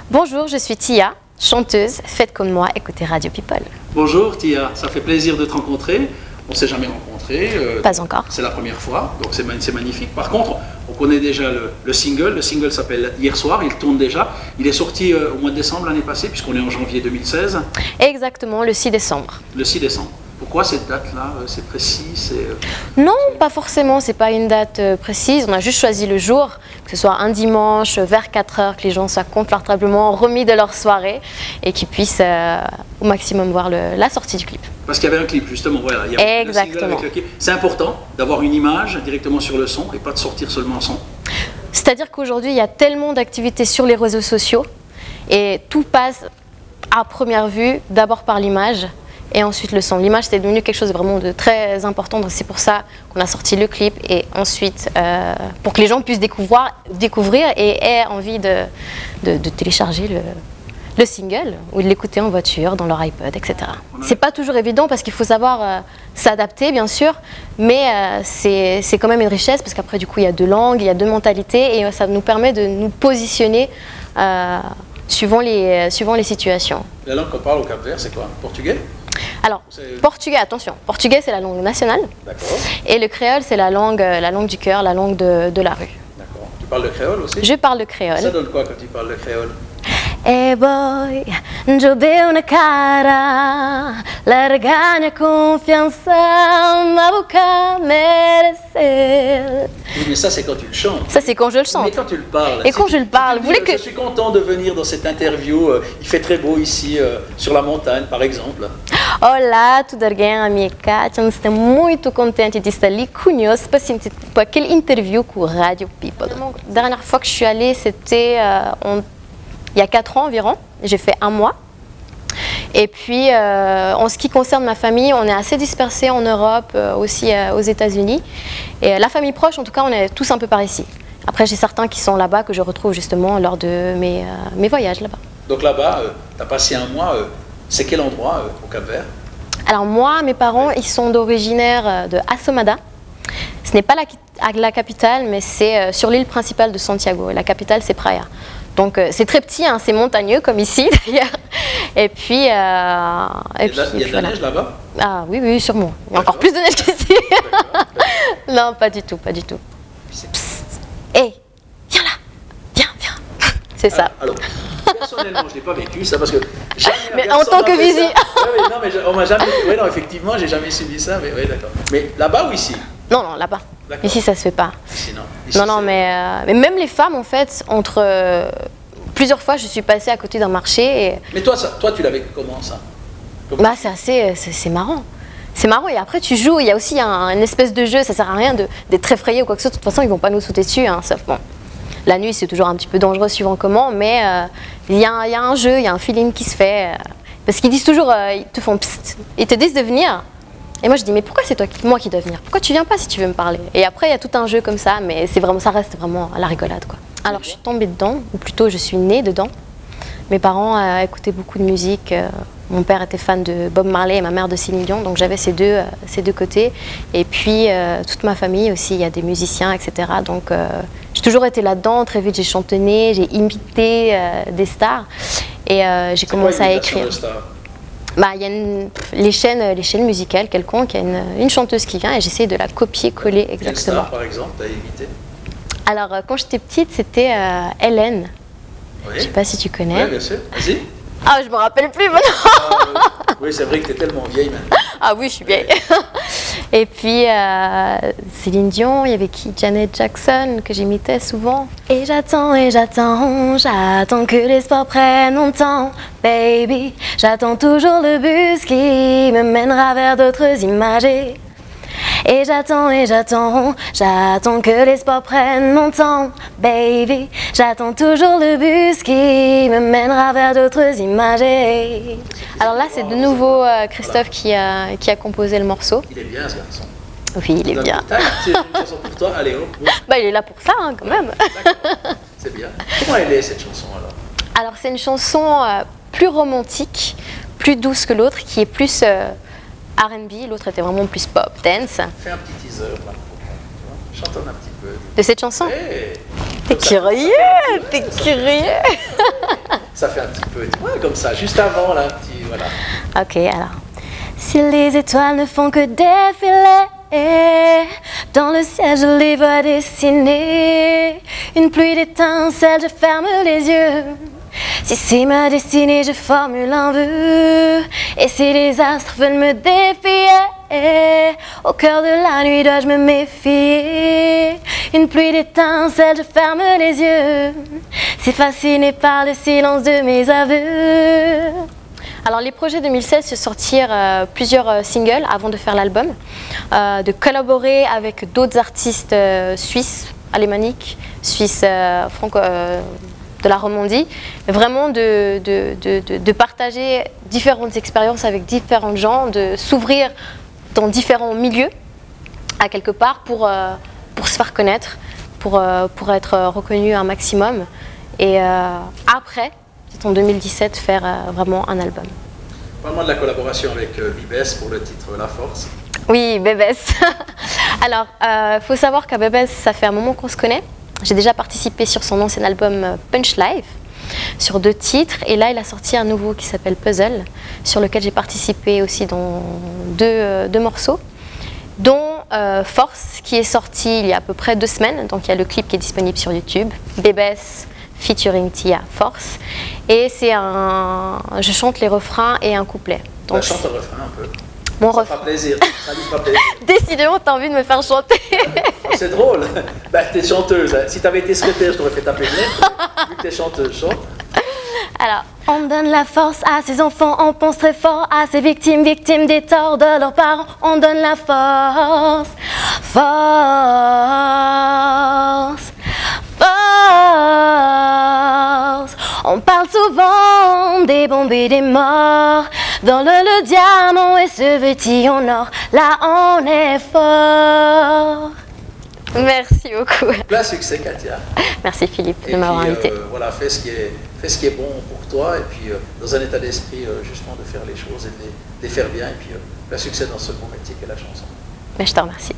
Bonjour, je suis Tia, chanteuse. Faites comme moi, écoutez Radio People. Bonjour Tia, ça fait plaisir de te rencontrer. On ne s'est jamais rencontrés. Pas encore. C'est la première fois, donc c'est magnifique. Par contre, on connaît déjà le single. Le single s'appelle Hier soir, il tourne déjà. Il est sorti au mois de décembre l'année passée, puisqu'on est en janvier 2016. Exactement, le 6 décembre. Le 6 décembre. Pourquoi cette date-là? C'est précis? Non, pas forcément, c'est pas une date précise. On a juste choisi le jour, que ce soit un dimanche, vers 4 heures, que les gens soient confortablement remis de leur soirée et qu'ils puissent au maximum voir la sortie du clip. Parce qu'il y avait un clip, justement. Voilà, il y a exactement. C'est important d'avoir une image directement sur le son et pas de sortir seulement un son. C'est-à-dire qu'aujourd'hui, il y a tellement d'activités sur les réseaux sociaux et tout passe à première vue d'abord par l'image. Et ensuite le son. L'image, c'est devenu quelque chose vraiment de très important. Donc c'est pour ça qu'on a sorti le clip. Et ensuite, pour que les gens puissent découvrir et aient envie de télécharger le single ou de l'écouter en voiture, dans leur iPod, etc. C'est pas toujours évident parce qu'il faut savoir s'adapter, bien sûr. Mais c'est quand même une richesse parce qu'après, du coup, il y a deux langues, il y a deux mentalités. Et ça nous permet de nous positionner suivant les situations. La langue qu'on parle au Cap-Vert, c'est quoi? Portugais? Alors, portugais, attention, portugais c'est la langue nationale. D'accord. Et le créole c'est la langue du cœur, la langue de la rue. D'accord. Tu parles le créole aussi? Je parle le créole. Ça donne quoi quand tu parles le créole? Eh boy, eu dei na cara, larga minha confiança, ma boca merecer. Oui, mais ça c'est quand tu le chantes. Ça c'est quand je le chante. Mais quand tu le parles. Et quand je le parle, vous voulez que... Je suis content de venir dans cette interview, il fait très beau ici, sur la montagne par exemple. Olá, tudo bem, amiga Kátia? Nós estamos muito contentes de estar ali conosco para aquele interview com Radio People. La dernière fois que je suis allée, c'était il y a 4 ans environ. J'ai fait 1 mois. Et puis, en ce qui concerne ma famille, on est assez dispersés en Europe, aussi aux États-Unis. Et la famille proche, en tout cas, on est tous un peu par ici. Après, j'ai certains qui sont là-bas que je retrouve justement lors de mes voyages là-bas. Donc là-bas, tu as passé 1 mois. C'est quel endroit au Cap-Vert? Alors moi, mes parents, ils sont originaires de Assomada. Ce n'est pas la capitale, mais c'est sur l'île principale de Santiago. La capitale, c'est Praia. Donc c'est très petit, hein, c'est montagneux comme ici d'ailleurs. Et puis... il y a de la neige là-bas? Ah oui, oui, sûrement. Il y a encore plus de neige qu'ici. Non, pas du tout, pas du tout. Hé, viens là, viens. C'est ça. Alors, personnellement, je ne l'ai pas vécu, ça, parce que... Mais en tant que visite. Non, mais on m'a jamais... Oui, non, effectivement, j'ai jamais subi ça, mais oui, d'accord. Mais là-bas ou ici? Non, là-bas. Ici, ça se fait pas. Ici, non. Ici, non, mais même les femmes, en fait, plusieurs fois, je suis passée à côté d'un marché. Et... Mais toi, tu l'avais comment, ça? Bah, c'est marrant. C'est marrant, et après, tu joues. Il y a aussi une espèce de jeu. Ça sert à rien d'être très effrayé ou quoi que ce soit. De toute façon, ils vont pas nous sauter dessus, hein, sauf bon. La nuit, c'est toujours un petit peu dangereux suivant comment, mais il y a un jeu, il y a un feeling qui se fait. Parce qu'ils disent toujours, ils te font psst, ils te disent de venir. Et moi, je dis, mais pourquoi c'est moi qui dois venir? Pourquoi tu viens pas si tu veux me parler? Et après, il y a tout un jeu comme ça, mais ça reste vraiment à la rigolade, quoi. Alors, je suis tombée dedans, ou plutôt, je suis née dedans. Mes parents écoutaient beaucoup de musique. Mon père était fan de Bob Marley et ma mère de Céline Dion, donc j'avais ces deux côtés. Et puis, toute ma famille aussi, il y a des musiciens, etc. Donc, j'ai toujours été là-dedans. Très vite, j'ai chantonné, j'ai imité des stars. Et j'ai commencé à écrire. Bah, il y a les chaînes musicales quelconques, il y a une chanteuse qui vient et j'essaie de la copier-coller exactement. Quelle star, par exemple, t'as imité? Alors, quand j'étais petite, c'était Hélène. Oui. Je sais pas si tu connais. Oui, bien sûr. Vas-y. Ah, je me rappelle plus maintenant. Oui, c'est vrai que tu es tellement vieille maintenant. Ah oui, je suis vieille. Et puis Céline Dion, il y avait qui? Janet Jackson, que j'imitais souvent. Et j'attends que l'espoir prenne mon temps, baby. J'attends toujours le bus qui me mènera vers d'autres images. Et j'attends que l'espoir prenne mon temps, baby. J'attends toujours le bus qui me mènera vers d'autres images. Alors là, c'est de nouveau Christophe qui a composé le morceau. Il est bien, ce garçon. Oui, il est bien. C'est une chanson pour toi, allez hop. Bah, il est là pour ça, hein, quand même. C'est bien. Comment elle est, cette chanson, alors? Alors, c'est une chanson plus romantique, plus douce que l'autre, qui est plus... R&B, l'autre était vraiment plus pop, dance. Fais un petit teaser là, chantons un petit peu. De cette chanson? Hey. T'es curieux, t'es curieux. Ça fait un petit peu, ouais, comme ça, juste avant, là, un petit, voilà. Ok, alors. Si les étoiles ne font que défiler, dans le ciel je les vois dessiner. Une pluie d'étincelles, je ferme les yeux. Si c'est ma destinée, je formule un vœu. Et si les astres veulent me défier, au cœur de la nuit dois-je me méfier. Une pluie d'étincelles, je ferme les yeux. Si fasciné par le silence de mes aveux. Alors les projets 2016, c'est sortir plusieurs singles avant de faire l'album, de collaborer avec d'autres artistes suisses, alémaniques, suisses, de la Romandie, vraiment de partager différentes expériences avec différents gens, de s'ouvrir dans différents milieux, à quelque part, pour se faire connaître, pour être reconnu un maximum. Et après, c'est en 2017, faire vraiment un album. Parle-moi de la collaboration avec Bibès pour le titre La Force. Oui, Bébès. Alors, faut savoir qu'à Bébès, ça fait un moment qu'on se connaît. J'ai déjà participé sur son ancien album Punch Live, sur 2 titres. Et là, il a sorti un nouveau qui s'appelle Puzzle, sur lequel j'ai participé aussi dans deux morceaux, dont Force, qui est sorti il y a à peu près 2 semaines. Donc, il y a le clip qui est disponible sur YouTube. Bébès featuring Tia, Force. Et c'est je chante les refrains et un couplet. Donc, chante le refrain un peu. Mon ça refrain. fera plaisir. Ça lui fera plaisir. Décidément, t'as envie de me faire chanter. C'est drôle. Bah, t'es chanteuse. Hein. Si t'avais été secrétaire, je t'aurais fait taper le nez. Vu que t'es chanteuse, chante. Alors, on donne la force à ses enfants, on pense très fort à ses victimes, victimes des torts de leurs parents. On donne la force, force, force. On parle souvent des bombes et des morts. Dans le diamant est ce vêtis en or. Là, on est fort. Merci beaucoup. Plein succès, Katia. Merci Philippe de m'avoir invité. Voilà, fais ce qui est bon pour toi et puis dans un état d'esprit justement de faire les choses et de les faire bien et puis plein succès dans ce bon métier qu'est la chanson. Mais je te remercie.